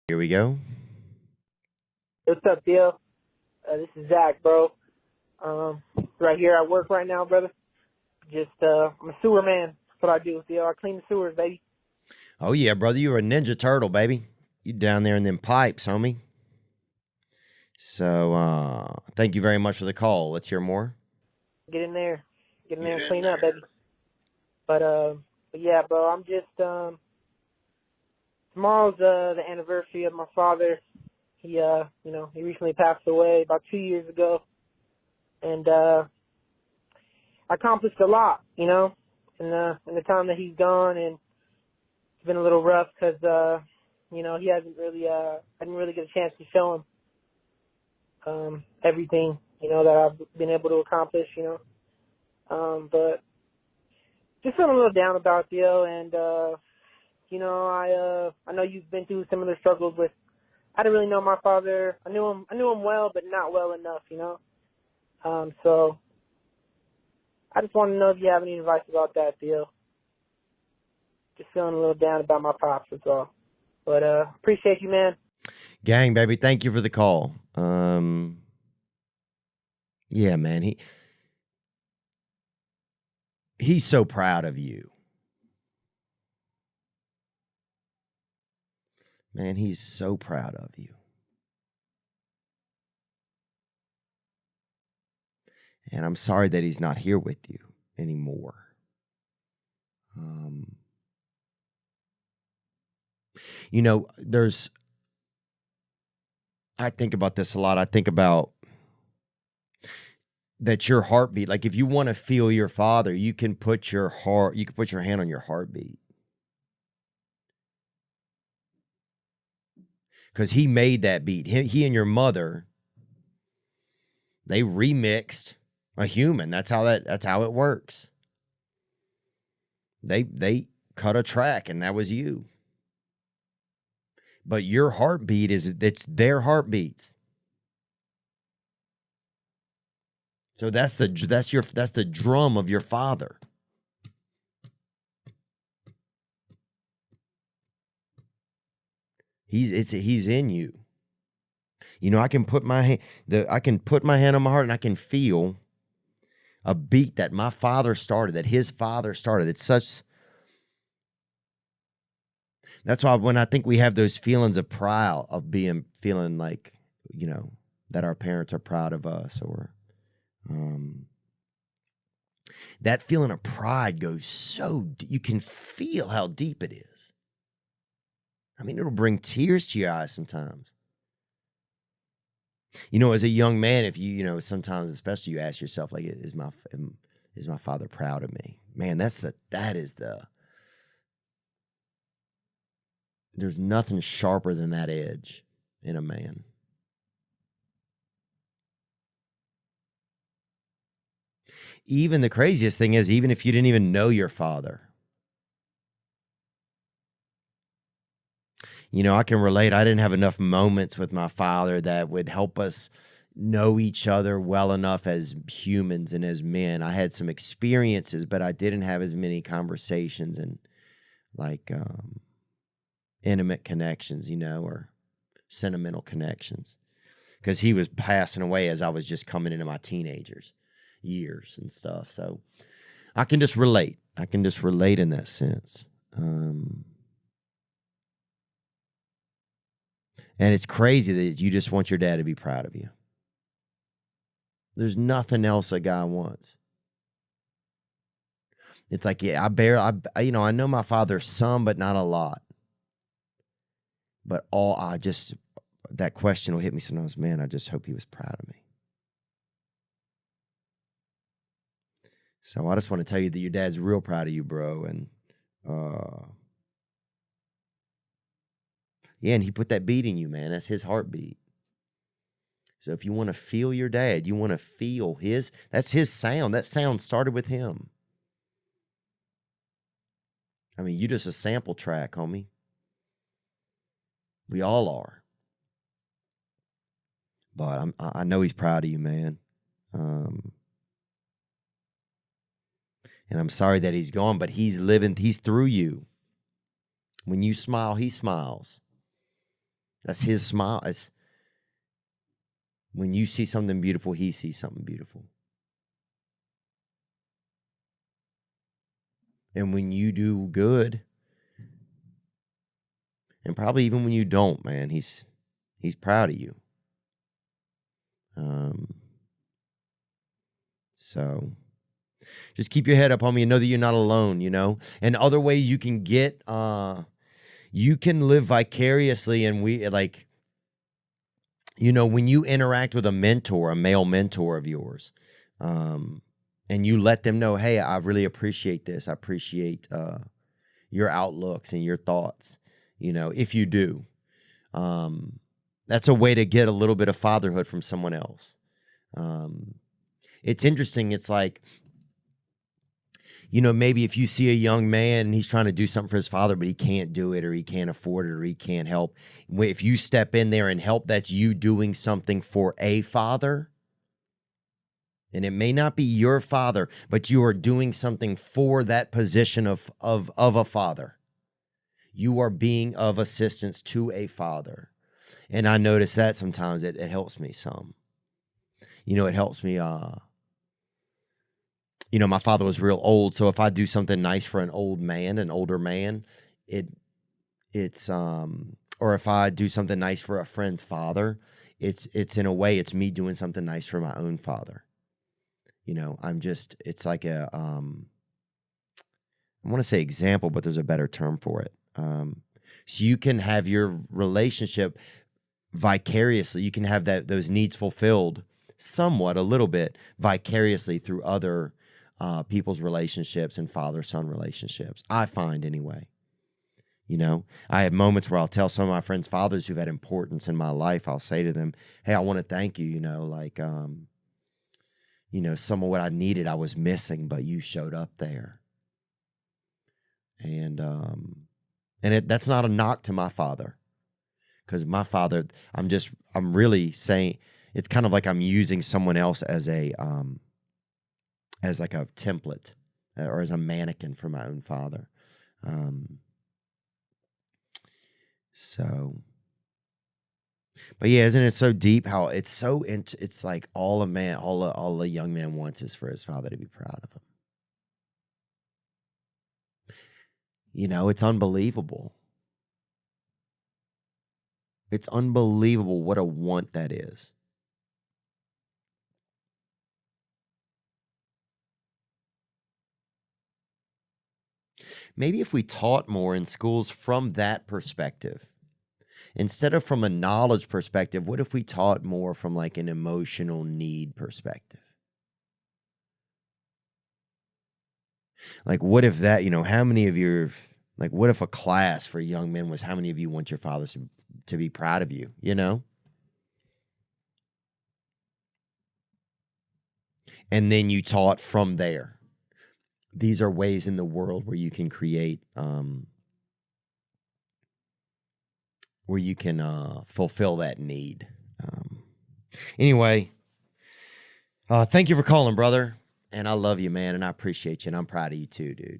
Here we go. What's up, Theo? This is Zach, bro. Right here at work right now, brother. I'm a sewer man. That's what I do, Theo. I clean the sewers, baby. Oh, yeah, brother. You're a Ninja Turtle, baby. You down there in them pipes, homie. So, thank you very much for the call. Let's hear more. Get in there. Get in there and clean up, baby. But yeah, bro, tomorrow's the anniversary of my father. He recently passed away about 2 years ago. And I accomplished a lot, in the time that he's gone, and it's been a little rough because he hasn't really I didn't really get a chance to show him everything that I've been able to accomplish, but just feeling a little down about it, Theo, and I know you've been through similar struggles with. I didn't really know my father. I knew him well, but not well enough, So I just want to know if you have any advice about that, Theo. Just feeling a little down about my pops, that's all. But appreciate you, man. Gang, baby, thank you for the call. Yeah, man, he's so proud of you. Man, he's so proud of you. And I'm sorry that he's not here with you anymore. I think about this a lot. I think about that your heartbeat, like if you want to feel your father, you can put your hand on your heartbeat. Because he made that beat. He and your mother, they remixed a human. That's how it works. They cut a track and that was you. But your heartbeat it's their heartbeats. So that's the drum of your father. He's in you. I can put my hand on my heart and I can feel a beat that my father started, that his father started. That's why when I think we have those feelings of pride, of feeling like, that our parents are proud of us, or that feeling of pride goes you can feel how deep it is. I mean, it'll bring tears to your eyes sometimes. As a young man, if sometimes, especially, you ask yourself, like, is my father proud of me? Man, there's nothing sharper than that edge in a man. Even the craziest thing is, even if you didn't even know your father, I can relate. I didn't have enough moments with my father that would help us know each other well enough as humans and as men. I had some experiences, but I didn't have as many conversations and intimate connections, or sentimental connections, because he was passing away as I was just coming into my teenagers years and stuff. So I can just relate. In that sense. And it's crazy that you just want your dad to be proud of you. There's nothing else a guy wants. It's like, yeah, I know my father some, but not a lot. But that question will hit me sometimes, man, I just hope he was proud of me. So I just want to tell you that your dad's real proud of you, bro. And, yeah, and he put that beat in you, man. That's his heartbeat. So if you want to feel your dad, you want to feel that's his sound. That sound started with him. I mean, you just a sample track, homie. We all are. But I know he's proud of you, man. And I'm sorry that he's gone, but he's through you. When you smile, he smiles. That's his smile. It's when you see something beautiful, he sees something beautiful. And when you do good, and probably even when you don't, man, he's proud of you. So just keep your head up, homie, and know that you're not alone, you know? And other ways you can get, you can live vicariously. And when you interact with a mentor, a male mentor of yours, and you let them know, hey, I really appreciate this. I appreciate your outlooks and your thoughts, if you do. That's a way to get a little bit of fatherhood from someone else. It's interesting. It's like, maybe if you see a young man and he's trying to do something for his father, but he can't do it or he can't afford it or he can't help. If you step in there and help, that's you doing something for a father. And it may not be your father, but you are doing something for that position of a father. You are being of assistance to a father. And I notice that sometimes it helps me some. It helps me. My father was real old, so if I do something nice for an older man, it's or if I do something nice for a friend's father, it's in a way it's me doing something nice for my own father. It's like a I want to say example, but there's a better term for it. So you can have your relationship vicariously. You can have those needs fulfilled somewhat, a little bit vicariously through other people's relationships and father-son relationships. I find anyway. I have moments where I'll tell some of my friends' fathers who've had importance in my life, I'll say to them, hey, I want to thank you, some of what I needed I was missing, but you showed up there. And that's not a knock to my father. Because my father, I'm really saying, it's kind of like I'm using someone else as like a template or as a mannequin for my own father. But yeah, isn't it so deep how it's like all a young man wants is for his father to be proud of him. It's unbelievable. It's unbelievable what a want that is. Maybe if we taught more in schools from that perspective, instead of from a knowledge perspective, what if we taught more from like an emotional need perspective? Like, what if that, how many of what if a class for young men was how many of you want your fathers to be proud of you, And then you taught from there. These are ways in the world where you can create, where you can fulfill that need. Anyway, thank you for calling, brother. And I love you, man. And I appreciate you. And I'm proud of you too, dude.